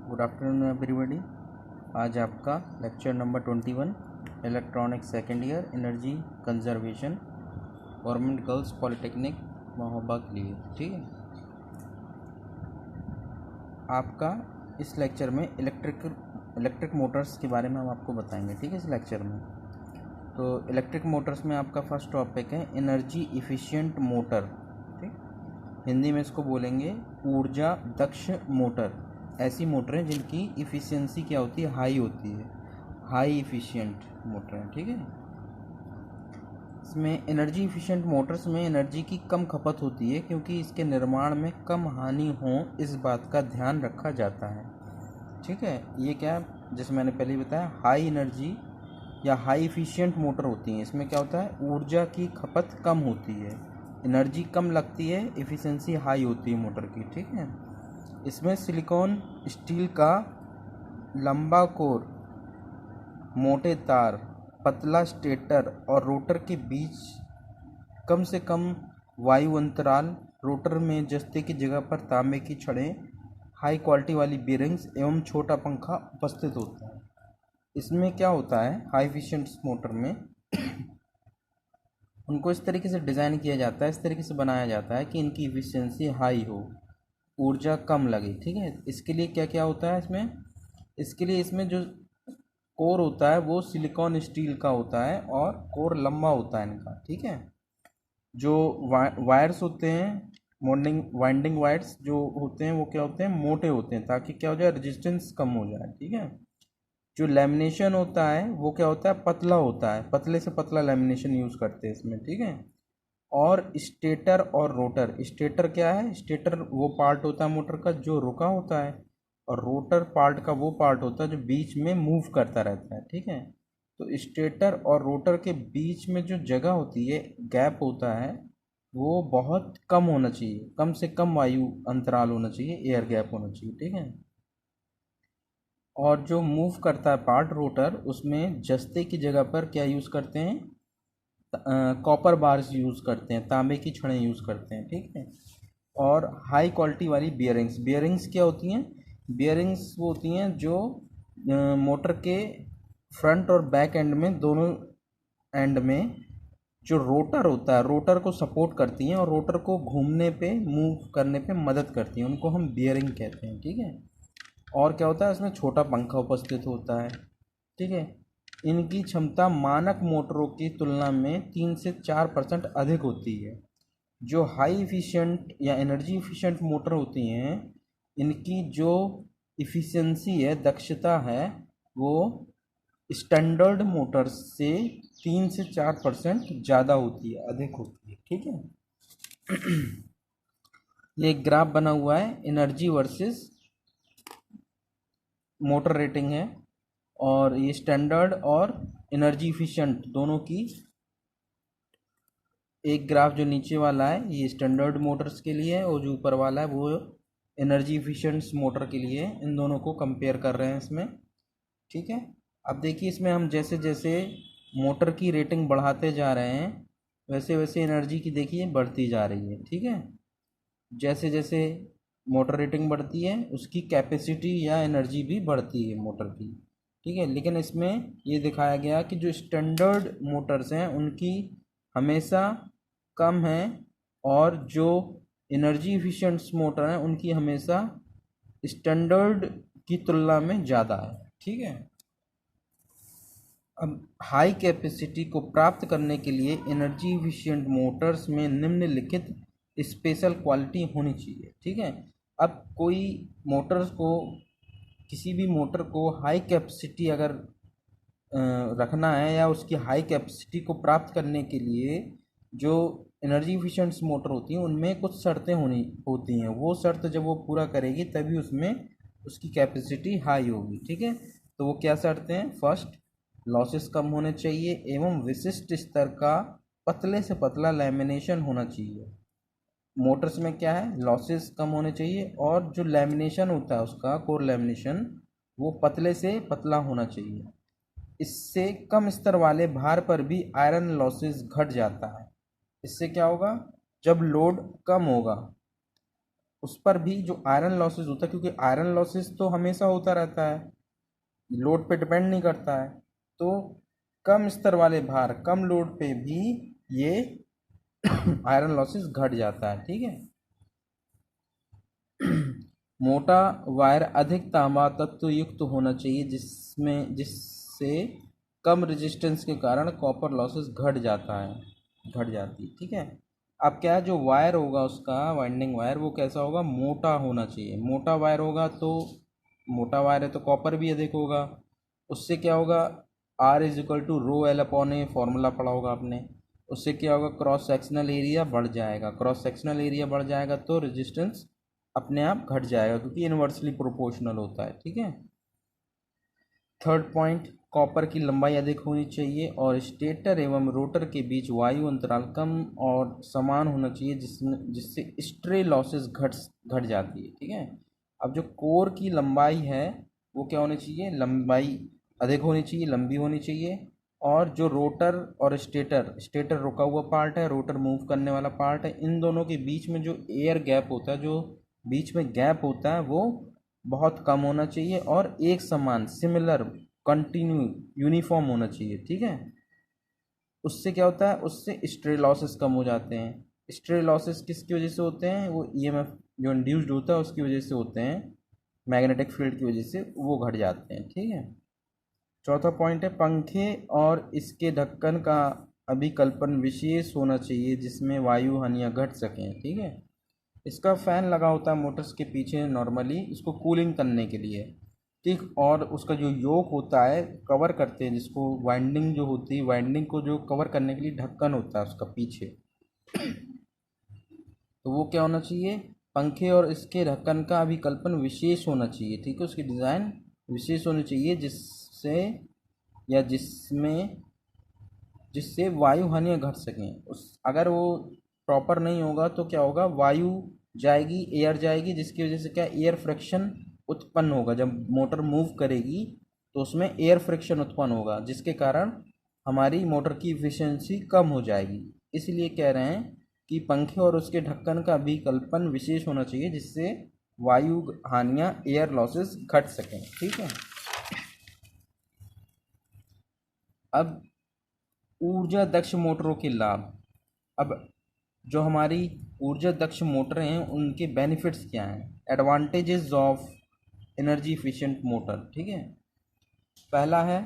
Good afternoon everybody. आज आपका lecture number 21 electronics second year energy conservation government girls polytechnic Mahoba के लिए। ठीक है, आपका इस लेक्चर में इलेक्ट्रिक मोटर्स के बारे में हम आपको बताएंगे। ठीक है, इस लेक्चर में तो इलेक्ट्रिक मोटर्स में आपका फर्स्ट टॉपिक है एनर्जी इफ़िशिएंट मोटर। ठीक, हिंदी में इसको बोलेंगे ऊर्जा दक्ष मोटर। ऐसी मोटरें जिनकी इफ़िशियंसी क्या होती है, हाई होती है, हाई इफ़िशिएंट मोटर है। ठीक है, इसमें एनर्जी इफ़िशिएंट मोटर्स में एनर्जी की कम खपत होती है क्योंकि इसके निर्माण में कम हानि हो इस बात का ध्यान रखा जाता है। ठीक है, ये क्या, जैसे मैंने पहले ही बताया, हाई एनर्जी या हाई इफ़िशिएंट मोटर होती हैं। इसमें क्या होता है, ऊर्जा की खपत कम होती है, एनर्जी कम लगती है, एफिशिएंसी हाई होती है मोटर की। ठीक है, इसमें सिलिकॉन स्टील का लंबा कोर, मोटे तार, पतला स्टेटर और रोटर के बीच कम से कम वायु अंतराल, रोटर में जस्ते की जगह पर तांबे की छड़ें, हाई क्वालिटी वाली बेरिंग्स एवं छोटा पंखा उपस्थित होता है। इसमें क्या होता है, हाई एफिशिएंट मोटर में उनको इस तरीके से डिज़ाइन किया जाता है, इस तरीके से बनाया जाता है कि इनकी एफिशिएंसी हाई हो, ऊर्जा कम लगे। ठीक है, इसके लिए क्या क्या होता है इसमें, इसके लिए इसमें जो कोर होता है वो सिलिकॉन स्टील का होता है और कोर लंबा होता है इनका। ठीक है, जो वायर्स होते हैं, वाइंडिंग वायर्स जो होते हैं वो क्या होते हैं, मोटे होते हैं ताकि क्या हो जाए, रेजिस्टेंस कम हो जाए। ठीक है, जो लेमिनेशन होता है वो क्या होता है, पतला होता है, पतले से पतला लेमिनेशन यूज़ करते हैं इसमें। ठीक है, और स्टेटर और रोटर, स्टेटर क्या है, स्टेटर वो पार्ट होता है मोटर का जो रुका होता है, और रोटर पार्ट का वो पार्ट होता है जो बीच में मूव करता रहता है। ठीक है, तो स्टेटर और रोटर के बीच में जो जगह होती है, गैप होता है, वो बहुत कम होना चाहिए, कम से कम वायु अंतराल होना चाहिए, एयर गैप होना चाहिए। ठीक है, और जो मूव करता है पार्ट रोटर, उसमें जस्ते की जगह पर क्या यूज़ करते हैं, कॉपर बार्स यूज़ करते हैं, तांबे की छड़ें यूज़ करते हैं। ठीक है, और हाई क्वालिटी वाली बियरिंग्स क्या होती हैं, बियरिंग्स वो होती हैं जो मोटर के फ्रंट और बैक एंड में, दोनों एंड में जो रोटर होता है, रोटर को सपोर्ट करती हैं और रोटर को घूमने पे, मूव करने पे मदद करती हैं, उनको हम बियरिंग कहते हैं। ठीक है, और क्या होता है, इसमें छोटा पंखा उपस्थित होता है। ठीक है, इनकी क्षमता मानक मोटरों की तुलना में 3 से 4% अधिक होती है। जो हाई इफिशिएंट या एनर्जी इफिशिएंट मोटर होती हैं, इनकी जो इफिशिएंसी है, दक्षता है, वो स्टैंडर्ड मोटर्स से 3 से 4% ज़्यादा होती है, अधिक होती है। ठीक है, ये एक ग्राफ बना हुआ है, एनर्जी वर्सेस मोटर रेटिंग है, और ये स्टैंडर्ड और एनर्जी इफिशिएंट दोनों की एक ग्राफ, जो नीचे वाला है ये स्टैंडर्ड मोटर्स के लिए है और जो ऊपर वाला है वो एनर्जी इफिशिएंट मोटर के लिए है। इन दोनों को कंपेयर कर रहे हैं इसमें। ठीक है, अब देखिए इसमें हम जैसे जैसे मोटर की रेटिंग बढ़ाते जा रहे हैं, वैसे वैसे एनर्जी की देखिए बढ़ती जा रही है। ठीक है, जैसे जैसे मोटर रेटिंग बढ़ती है उसकी कैपेसिटी या एनर्जी भी बढ़ती है मोटर की। ठीक है, लेकिन इसमें ये दिखाया गया कि जो स्टैंडर्ड मोटर्स हैं उनकी हमेशा कम है, और जो एनर्जी इफिशिएंट मोटर हैं उनकी हमेशा स्टैंडर्ड की तुलना में ज़्यादा है। ठीक है, अब हाई कैपेसिटी को प्राप्त करने के लिए एनर्जी इफिशिएंट मोटर्स में निम्नलिखित स्पेशल क्वालिटी होनी चाहिए। ठीक है, अब कोई मोटर्स को, किसी भी मोटर को हाई कैपेसिटी अगर रखना है या उसकी हाई कैपेसिटी को प्राप्त करने के लिए, जो एनर्जी इफिशिएंट मोटर होती हैं उनमें कुछ शर्तें होती हैं, वो शर्त जब वो पूरा करेगी तभी उसमें उसकी कैपेसिटी हाई होगी। ठीक है, तो वो क्या शर्तें हैं, फर्स्ट, लॉसेस कम होने चाहिए एवं विशिष्ट स्तर का पतले से पतला लैमिनेशन होना चाहिए। मोटर्स में क्या है, लॉसेस कम होने चाहिए, और जो लैमिनेशन होता है उसका कोर लैमिनेशन, वो पतले से पतला होना चाहिए। इससे कम स्तर वाले भार पर भी आयरन लॉसेस घट जाता है। इससे क्या होगा, जब लोड कम होगा उस पर भी जो आयरन लॉसेस होता है, क्योंकि आयरन लॉसेस तो हमेशा होता रहता है, लोड पे डिपेंड नहीं करता है, तो कम स्तर वाले भार, कम लोड पे भी ये आयरन लॉसेस घट जाता है। ठीक है। मोटा वायर अधिक तांबा तत्व युक्त होना चाहिए, जिससे कम रेजिस्टेंस के कारण कॉपर लॉसेस घट जाता है, घट जाती है। ठीक है। अब क्या है, जो वायर होगा उसका वाइंडिंग वायर, वो कैसा होगा, मोटा होना चाहिए। मोटा वायर होगा तो, मोटा वायर है तो कॉपर भी अधिक होगा। उससे क्या होगा, R is equal to rho L upon A, formula पढ़ा होगा आपने। उससे क्या होगा, क्रॉस सेक्शनल एरिया बढ़ जाएगा। क्रॉस सेक्शनल एरिया बढ़ जाएगा तो रेजिस्टेंस अपने आप घट जाएगा, क्योंकि इन्वर्सली प्रोपोर्शनल होता है। ठीक है। थर्ड पॉइंट, कॉपर की लंबाई अधिक होनी चाहिए और स्टेटर एवं रोटर के बीच वायु अंतराल कम और समान होना चाहिए, जिससे स्ट्रे लॉसेस घट जाती है। ठीक है। अब जो कोर की लंबाई है वो क्या होनी चाहिए, लंबाई अधिक होनी चाहिए, लंबी होनी चाहिए। और जो रोटर और स्टेटर, स्टेटर रुका हुआ पार्ट है, रोटर मूव करने वाला पार्ट है, इन दोनों के बीच में जो एयर गैप होता है, जो बीच में गैप होता है, वो बहुत कम होना चाहिए और एक समान, सिमिलर, कंटिन्यू, यूनिफॉर्म होना चाहिए। ठीक है। उससे क्या होता है, उससे स्ट्रे लॉसेस कम हो जाते हैं। स्ट्रे लॉसेस किसकी वजह से होते हैं, वो ईएमएफ जो इंड्यूस्ड होता है उसकी वजह से होते हैं, मैग्नेटिक फील्ड की वजह से वो घट जाते हैं। ठीक है। चौथा पॉइंट है, पंखे और इसके ढक्कन का अभिकल्पन विशेष होना चाहिए, जिसमें वायु हानियाँ घट सकें। ठीक है। इसका फ़ैन लगा होता है मोटर्स के पीछे नॉर्मली, इसको कूलिंग करने के लिए। ठीक। और उसका जो योक होता है, कवर करते हैं जिसको, वाइंडिंग जो होती है, वाइंडिंग को जो कवर करने के लिए ढक्कन होता है उसका पीछे, तो वो क्या होना चाहिए, पंखे और इसके ढक्कन का अभिकल्पन विशेष होना चाहिए। ठीक है। उसकी डिज़ाइन विशेष होनी चाहिए, जिससे या जिससे वायु हानियाँ घट सकें। उस अगर वो प्रॉपर नहीं होगा तो क्या होगा, वायु जाएगी, एयर जाएगी, जिसकी वजह से क्या, एयर फ्रिक्शन उत्पन्न होगा। जब मोटर मूव करेगी तो उसमें एयर फ्रिक्शन उत्पन्न होगा, जिसके कारण हमारी मोटर की इफिशियंसी कम हो जाएगी। इसलिए कह रहे हैं कि पंखे और उसके ढक्कन का विकल्पन विशेष होना चाहिए, जिससे वायु हानियाँ, एयर लॉसेस घट सकें। ठीक है। अब ऊर्जा दक्ष मोटरों के लाभ। अब जो हमारी ऊर्जा दक्ष मोटरें हैं उनके बेनिफिट्स क्या हैं, advantages of energy efficient motor. ठीक है। पहला है,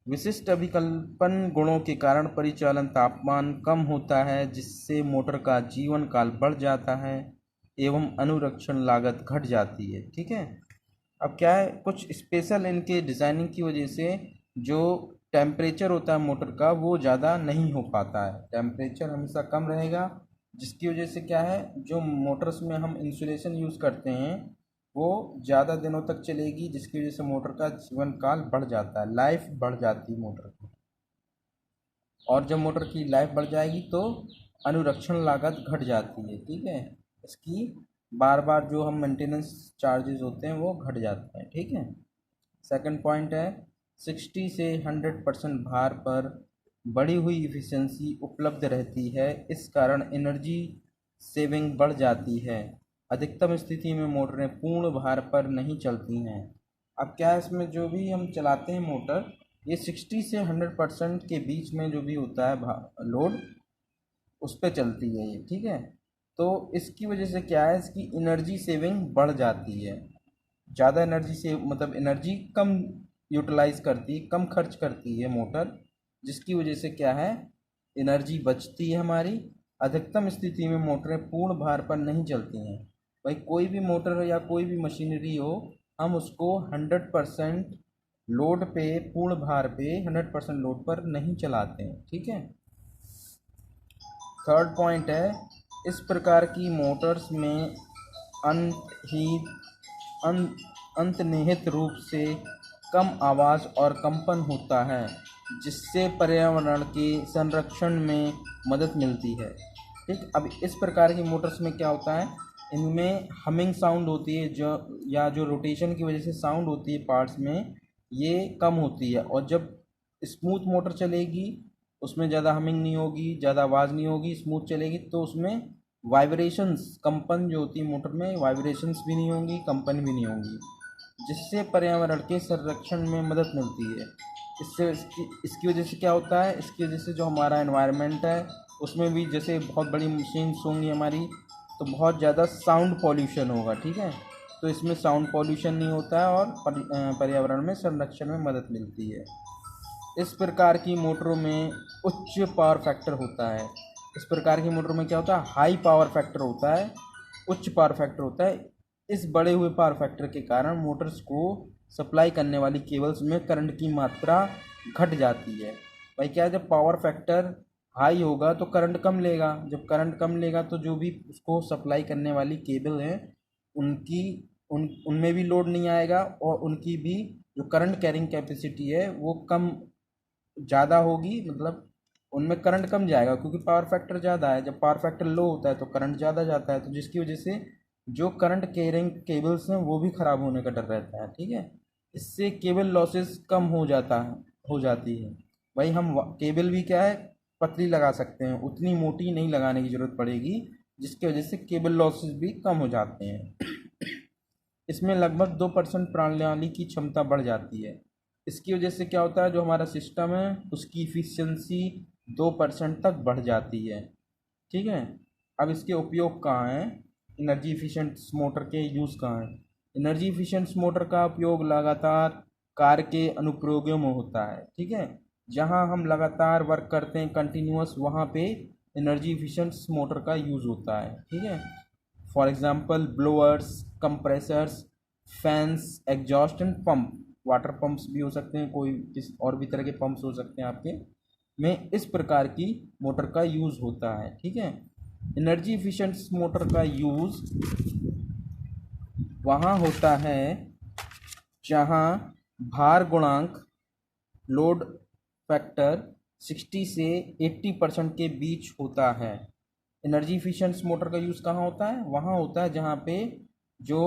विशिष्ट अभिकल्पन गुणों के कारण परिचालन तापमान कम होता है, जिससे मोटर का जीवन काल बढ़ जाता है एवं अनुरक्षण लागत घट जाती है। ठीक है। अब क्या है, कुछ स्पेशल इनके डिज़ाइनिंग की वजह से जो टेम्परेचर होता है मोटर का वो ज़्यादा नहीं हो पाता है, टेम्परेचर हमेशा कम रहेगा, जिसकी वजह से क्या है, जो मोटर्स में हम इंसुलेशन यूज़ करते हैं वो ज़्यादा दिनों तक चलेगी, जिसकी वजह से मोटर का जीवन काल बढ़ जाता है, लाइफ बढ़ जाती है मोटर की। और जब मोटर की लाइफ बढ़ जाएगी तो अनुरक्षण लागत घट जाती है। ठीक है। इसकी बार बार जो हम मेंटेनेंस चार्जेस होते हैं वो घट जाते हैं। ठीक है। सेकंड पॉइंट है, 60 से 100% भार पर बढ़ी हुई इफिशियंसी उपलब्ध रहती है, इस कारण एनर्जी सेविंग बढ़ जाती है। अधिकतम स्थिति में मोटरें पूर्ण भार पर नहीं चलती हैं। अब क्या है, इसमें जो भी हम चलाते हैं मोटर, ये 60 से 100% के बीच में जो भी होता है लोड, उस पर चलती है ये। ठीक है। तो इसकी वजह से क्या है, इसकी एनर्जी सेविंग बढ़ जाती है, ज़्यादा एनर्जी से मतलब एनर्जी कम यूटिलाइज करती, कम खर्च करती है मोटर, जिसकी वजह से क्या है, एनर्जी बचती है हमारी। अधिकतम स्थिति में मोटरें पूर्ण भार पर नहीं चलती हैं। भाई कोई भी मोटर हो या कोई भी मशीनरी हो, हम उसको 100% लोड पे, पूर्ण भार पे 100% लोड पर नहीं चलाते हैं। ठीक है। थर्ड पॉइंट है, इस प्रकार की मोटर्स में ही अंतर्निहित रूप से कम आवाज़ और कंपन होता है, जिससे पर्यावरण के संरक्षण में मदद मिलती है। ठीक। अब इस प्रकार की मोटर्स में क्या होता है, इनमें हमिंग साउंड होती है, जो रोटेशन की वजह से साउंड होती है पार्ट्स में, ये कम होती है। और जब स्मूथ मोटर चलेगी उसमें ज़्यादा हमिंग नहीं होगी, ज़्यादा आवाज़ नहीं होगी, स्मूथ चलेगी, तो उसमें वाइब्रेशंस, कंपन जो होती है मोटर में, वाइब्रेशंस भी नहीं होंगी, कंपन भी नहीं होंगी, जिससे पर्यावरण के संरक्षण में मदद मिलती है। इससे इसकी वजह से क्या होता है, इसकी वजह से जो हमारा एनवायरनमेंट है उसमें भी, जैसे बहुत बड़ी मशीन्स होंगी हमारी, तो बहुत ज़्यादा साउंड पॉल्यूशन होगा, ठीक है। तो इसमें साउंड पॉल्यूशन नहीं होता है और पर्यावरण में संरक्षण में मदद मिलती है। इस प्रकार की मोटरों में उच्च पावर फैक्टर होता है। इस प्रकार की मोटर में क्या होता है, हाई पावर फैक्टर होता है, उच्च पावर फैक्टर होता है। इस बढ़े हुए पावर फैक्टर के कारण मोटर्स को सप्लाई करने वाली केबल्स में करंट की मात्रा घट जाती है। भाई क्या है, जब पावर फैक्टर हाई होगा तो करंट कम लेगा, जब करंट कम लेगा तो जो भी उसको सप्लाई करने वाली केबल है उनकी उनमें भी लोड नहीं आएगा, और उनकी भी जो करंट कैरिंग कैपेसिटी है वो कम ज़्यादा होगी, मतलब उनमें करंट कम जाएगा क्योंकि पावर फैक्टर ज़्यादा है। जब पावर फैक्टर लो होता है तो करंट ज़्यादा जाता है, तो जिसकी वजह से जो करंट कैरिंग केबल्स हैं वो भी ख़राब होने का डर रहता है, ठीक है। इससे केबल लॉसेस कम हो जाती है। भाई हम केबल भी क्या है, पतली लगा सकते हैं, उतनी मोटी नहीं लगाने की ज़रूरत पड़ेगी, जिसकी वजह से केबल लॉसेस भी कम हो जाते हैं। इसमें लगभग 2% प्रणाली की क्षमता बढ़ जाती है। इसकी वजह से क्या होता है, जो हमारा सिस्टम है उसकी इफिशियंसी 2% तक बढ़ जाती है, ठीक है। अब इसके उपयोग कहाँ हैं, एनर्जी इफिशिएंट मोटर के यूज़ कहाँ हैं। एनर्जी इफिशिएंट मोटर का उपयोग लगातार कार्य के अनुप्रयोगों में होता है, ठीक है। जहाँ हम लगातार वर्क करते हैं कंटिन्यूअस, वहाँ पे एनर्जी इफिशिएंट मोटर का यूज़ होता है, ठीक है। For example blowers, compressors, fans, exhaust and pump, water pumps भी हो सकते हैं, कोई किस और भी तरह के पंप्स हो सकते हैं आपके में, इस प्रकार की मोटर का यूज़ होता है, ठीक है। एनर्जी इफिशिएंट मोटर का यूज़ वहाँ होता है जहाँ भार गुणांक, लोड फैक्टर 60 से 80% के बीच होता है। एनर्जी इफिशिएंट मोटर का यूज़ कहाँ होता है, वहाँ होता है जहाँ पे जो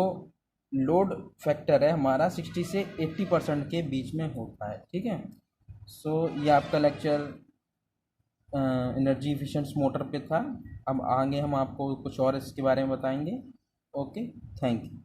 लोड फैक्टर है हमारा 60 से 80% के बीच में होता है, ठीक है। सो ये आपका लेक्चर एनर्जी इफिशिएंट मोटर पे था। अब आगे हम आपको कुछ और इसके बारे में बताएंगे। Okay, thank you.